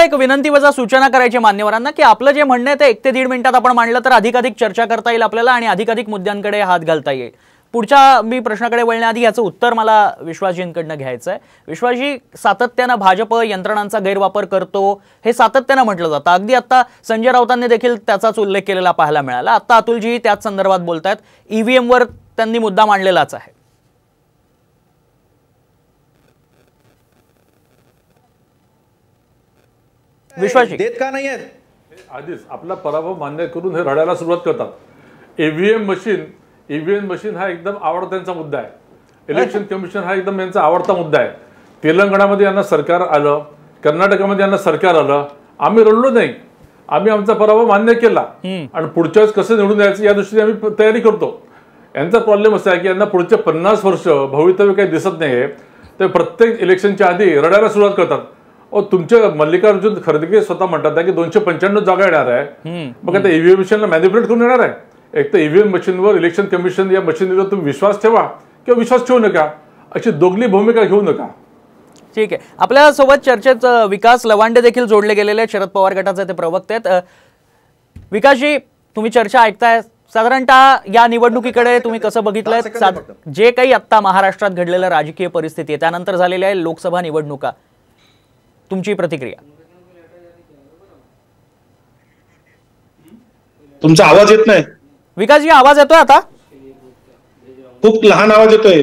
एक विनंती वजा सूचना करायची मान्यवरांना की आपलं जे म्हणणं आहे ते 1 ते 1.5 मिनिटात आपण मांडलं तर अधिकाधिक चर्चा करता येईल आपल्याला आणि अधिकाधिक मुद्द्यांकडे हात घालता येईल। पुढच्या मी प्रश्नाकडे वळण्याआधी याचं उत्तर मला विश्वासजींकडनं घ्यायचं आहे। विश्वासजी, सातत्यानं भाजप यंत्रणांचा गैरवापर करतो हे सातत्यानं म्हटलं जातं। अगदी आता संजय राऊतांनी देखील त्याचाच उल्लेख केलेला पाहायला मिळाला। आता अतुलजी त्याच संदर्भात बोलतायत, ईव्हीएम वर त्यांनी मुद्दा मांडलेलाच आहे। विश्वासजी देत का नाही आहेत? आधीच आपला पराभव मान्य करून हे रडायला सुरुवात करतात। ईव्हीएम मशीन हा एकदम आवडत्यांचा मुद्दा आहे। इलेक्शन कमिशन हा एकदम यांचा आवडता मुद्दा आहे। तेलंगणामध्ये यांना सरकार आलं, कर्नाटकामध्ये यांना सरकार आलं, आम्ही रडलो नाही, आम्ही आमचा पराभव मान्य केला आणि पुढच्या वेळेस कसं निवडून यायचं या दृष्टीने आम्ही तयारी करतो। यांचा प्रॉब्लेम असा आहे की यांना पुढचे 50 वर्ष भवितव्य काही दिसत नाहीये, ते प्रत्येक इलेक्शनच्या आधी रडायला सुरुवात करतात। तुमचे मल्लिकार्जुन खरगे स्वतः म्हणतात की 295 जागा येणार आहे, मग आता ईव्हीएम मशीनला मॅनिप्युलेट करून येणार आहे। एक तर ईव्हीएम मशीनवर इलेक्शन कमिशन या मशीनवर तुम्ही विश्वास ठेवा किंवा विश्वास ठेवू नका, अशी दोघली भूमिका घेऊ नका। ठीक आहे, आपल्या सोबत चर्चेत विकास लवांडे देखील जोडले गेलेले आहेत, शरद पवार गटाचे ते प्रवक्ते आहेत। विकासजी, तुम्ही चर्चा ऐकताय, साधारणतः या निवडणुकीकडे तुम्ही कसं बघितलंय? जे काही आता महाराष्ट्रात घडलेलं राजकीय परिस्थिती आहे, त्यानंतर झालेल्या लोकसभा निवडणुका, तुमची प्रतिक्रिया? तुमचा आवाज येत नाही विकासजी, आवाज येतोय आता? खूप लहान आवाज येतोय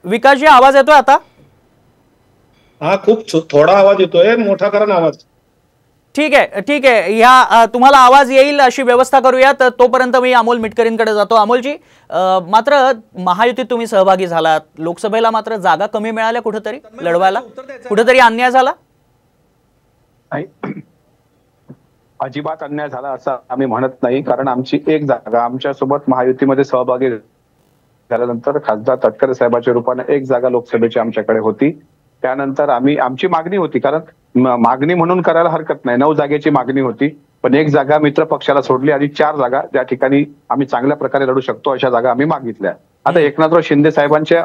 विकासजी, आवाज येतोय आता? हा, खूप थोडा आवाज येतोय, मोठा करा ना आवाज। ठीक आहे, या तुम्हाला आवाज येईल अशी व्यवस्था करूयात। तोपर्यंत मी अमोल मिटकरींकडे जातो। अमोलजी, मात्र महायुतीत तुम्ही सहभागी झालात, लोकसभेला मात्र जागा कमी मिळाल्या, कुठेतरी लढवायला कुठेतरी अन्याय झाला? अजिबात अन्याय झाला असं आम्ही म्हणत नाही, कारण आमची एक जागा आमच्यासोबत महायुतीमध्ये सहभागी झाल्यानंतर खासदार तटकरे साहेबांच्या रूपाने एक जागा लोकसभेची आमच्याकडे होती। त्यानंतर आमची मागणी होती, कारण मागणी म्हणून करायला हरकत नाही, 9 जागेची मागणी होती, पण एक जागा मित्र पक्षाला सोडली आणि 4 जागा ज्या ठिकाणी आम्ही चांगल्या प्रकारे लढू शकतो अशा जागा आम्ही मागितल्या। आता एकनाथराव शिंदे साहेबांच्या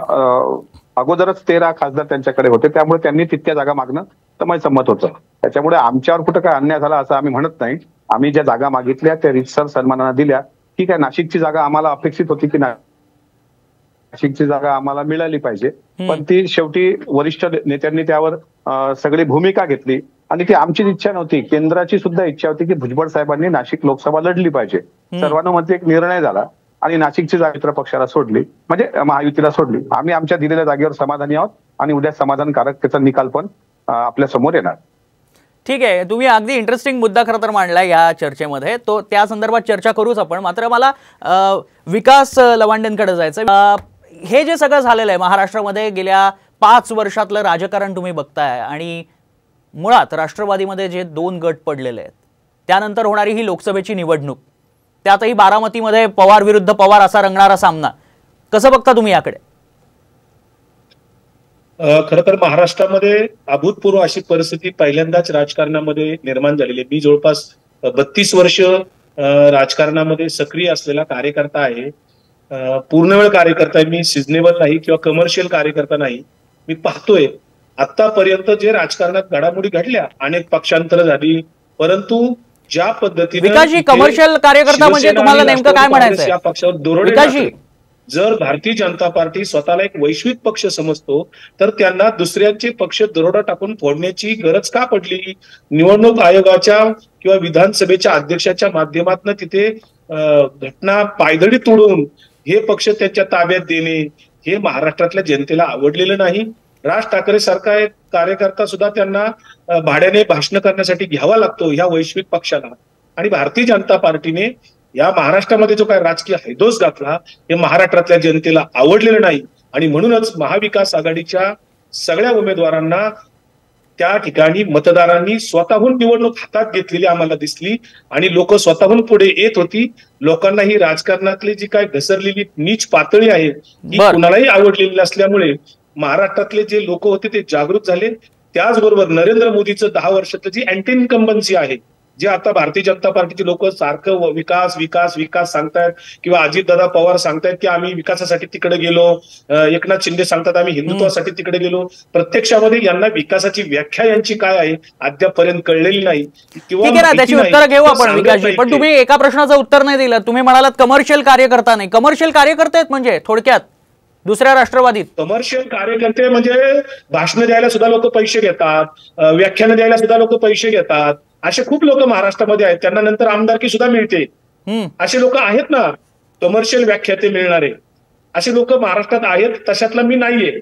अगोदरच 13 खासदार त्यांच्याकडे होते, त्यामुळे त्यांनी तितक्या जागा मागणं तर संमत होतं। त्याच्यामुळे आमच्यावर कुठं काय अन्याय झाला असं आम्ही म्हणत नाही। आम्ही ज्या जागा मागितल्या त्या रीतसर सन्मानाने दिल्या। ठीक आहे, नाशिकची जागा आम्हाला अपेक्षित होती की नाशिकची जागा आम्हाला मिळाली पाहिजे, पण ती शेवटी वरिष्ठ नेत्यांनी त्यावर सगळी भूमिका घेतली आणि ती आमची इच्छा नव्हती, केंद्राची सुद्धा इच्छा होती की भुजबळ साहेबांनी नाशिक लोकसभा लढली पाहिजे। सर्वानुमते एक निर्णय झाला आणि नाशिकची जागा मित्र पक्षाला सोडली, म्हणजे महायुतीला सोडली। आम्ही आमच्या दिलेल्या जागेवर समाधानी आहोत आणि उद्या समाधानकारक त्याचा निकाल पण आपल्या समोर येणार। ठीक आहे, तुम्ही अगदी इंटरेस्टिंग मुद्दा खरं तर मांडला या चर्चेमध्ये, तो त्या संदर्भात चर्चा करूच आपण। मात्र मला विकास लवांडेंकडे जायचं। हे जे सगळं झालेलं आहे महाराष्ट्रामध्ये गेल्या 5 वर्षातलं राजकारण तुम्ही बघताय आणि मुळात राष्ट्रवादीमध्ये जे 2 गट पडलेले आहेत, त्यानंतर होणारी ही लोकसभेची निवडणूक, त्यातही बारामतीमध्ये पवार विरुद्ध पवार असा रंगणारा सामना, कसं बघता तुम्ही याकडे? खरं तर महाराष्ट्रामध्ये अभूतपूर्व अशी परिस्थिती पहिल्यांदाच राजकारणामध्ये निर्माण झालेली आहे। मी जवळपास 32 वर्ष राजकारणामध्ये सक्रिय असलेला कार्यकर्ता आहे, पूर्णवेळ कार्यकर्ता आहे मी, सिजनेबल नाही किंवा कमर्शियल कार्यकर्ता नाही। मी पाहतोय आतापर्यंत जे राजकारणात घडामोडी घडल्या, अनेक पक्षांतर झाली, परंतु ज्या पद्धतीने विकासजी कमर्शियल कार्यकर्ता म्हणजे तुम्हाला नेमकं काय म्हणायचं? या पक्षावर दोरडे, जर भारतीय जनता पार्टी स्वतःला एक वैश्विक पक्ष समजतो तर त्यांना दुसऱ्यांचे पक्ष दरोडा टाकून फोडण्याची गरज का पडली? निवडणूक आयोगाच्या किंवा विधानसभेच्या अध्यक्षाच्या माध्यमातून तिथे घटना पायदळी तोडून हे पक्ष त्यांच्या ताब्यात देणे हे महाराष्ट्रातल्या जनतेला आवडलेलं नाही। राज ठाकरे सारखा एक कार्यकर्ता सुद्धा त्यांना भाड्याने भाषण करण्यासाठी घ्यावा लागतो ह्या वैश्विक पक्षाला, आणि भारतीय जनता पार्टीने या महाराष्ट्रामध्ये जो काय राजकीय हैदोस घातला हे महाराष्ट्रातल्या जनतेला आवडलेलं नाही, आणि म्हणूनच महाविकास आघाडीच्या सगळ्या उमेदवारांना त्या ठिकाणी मतदारांनी स्वतःहून निवडणूक हातात घेतलेली आम्हाला दिसली आणि लोक स्वतःहून पुढे येत होती। लोकांना ही राजकारणातली जी काय घसरलेली नीच पातळी आहे ती कुणालाही आवडलेली नसल्यामुळे महाराष्ट्रातले जे लोक होते ते जागृत झाले। त्याचबरोबर नरेंद्र मोदीचं 10 वर्षातलं जी अँटी इन्कम्बन्सी आहे जे आता भारतीय जनता पार्टीचे लोक सारखं विकास विकास विकास सांगतायत किंवा अजितदादा पवार सांगतायत की आम्ही विकासासाठी तिकडे गेलो, एकनाथ शिंदे सांगतात आम्ही हिंदुत्वासाठी तिकडे गेलो, प्रत्यक्षामध्ये यांना विकासाची व्याख्या यांची काय आहे अद्यापर्यंत कळलेली नाही किंवा ठीक आहे ना, त्याची उत्तर घेऊ आपण विकासजी. पण तुम्ही एका प्रश्नाचं उत्तर नाही दिलं. तुम्ही म्हणालात कमर्शियल कार्यकर्ता नाही. कमर्शियल कार्यकर्ते आहेत म्हणजे थोडक्यात दुसऱ्या राष्ट्रवादीत कमर्शियल कार्यकर्ते म्हणजे भाषण द्यायला सुद्धा लोक पैसे घेतात, व्याख्यानं द्यायला सुद्धा लोक पैसे घेतात, असे खूप लोक महाराष्ट्रामध्ये आहेत. त्यांना नंतर आमदारकी सुद्धा मिळते. असे लोक आहेत ना, कमर्शियल व्याख्याते मिळणारे असे लोक महाराष्ट्रात आहेत. तशातला मी नाहीये.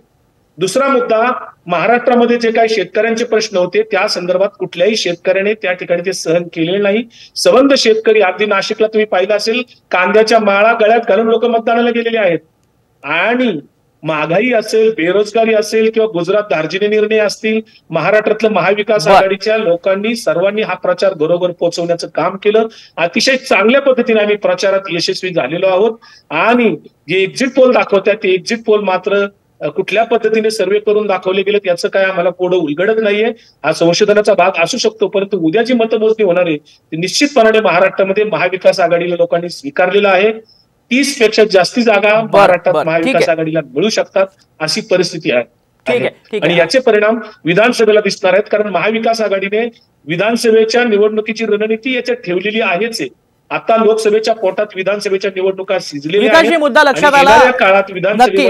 दुसरा मुद्दा, महाराष्ट्रामध्ये जे काही शेतकऱ्यांचे प्रश्न होते त्या संदर्भात कुठल्याही शेतकऱ्याने त्या ठिकाणी ते सहन केलेले नाही. संबंध शेतकरी अगदी नाशिकला तुम्ही पाहिलं असेल, कांद्याच्या माळा गळ्यात घालून लोक मतदानाला गेलेले आहेत. आणि महागाई असेल, बेरोजगारी असेल किंवा गुजरात दार्जिलिंग निर्णय असतील, महाराष्ट्रातलं महाविकास आघाडीच्या लोकांनी सर्वांनी हा प्रचार घरोघर पोहोचवण्याचं काम केलं. अतिशय चांगल्या पद्धतीने आम्ही प्रचारात यशस्वी झालेलो आहोत. आणि जे एक्झिट पोल दाखवतात ते एक्झिट पोल मात्र कुठल्या पद्धतीने सर्वे करून दाखवले गेलेत याचं काय आम्हाला पुढे उलगडत नाहीये. हा संशोधनाचा भाग असू शकतो, परंतु उद्या जी मतमोजणी होणार आहे ती निश्चितपणे महाराष्ट्रामध्ये महाविकास आघाडीला लोकांनी स्वीकारलेला आहे. 30 पेक्षा जास्ती जागा महाराष्ट्रात महाविकास आघाडीला मिळू शकतात अशी परिस्थिती आहे. आणि याचे परिणाम विधानसभेला दिसणार आहेत, कारण महाविकास आघाडीने विधानसभेच्या निवडणुकीची रणनीती याच्यात ठेवलेली आहेच आहे. आता लोकसभेच्या पोटात विधानसभेच्या निवडणुका शिजलेल्या आहेत. मुद्दा लक्षात आला. काळात विधानसभेमध्ये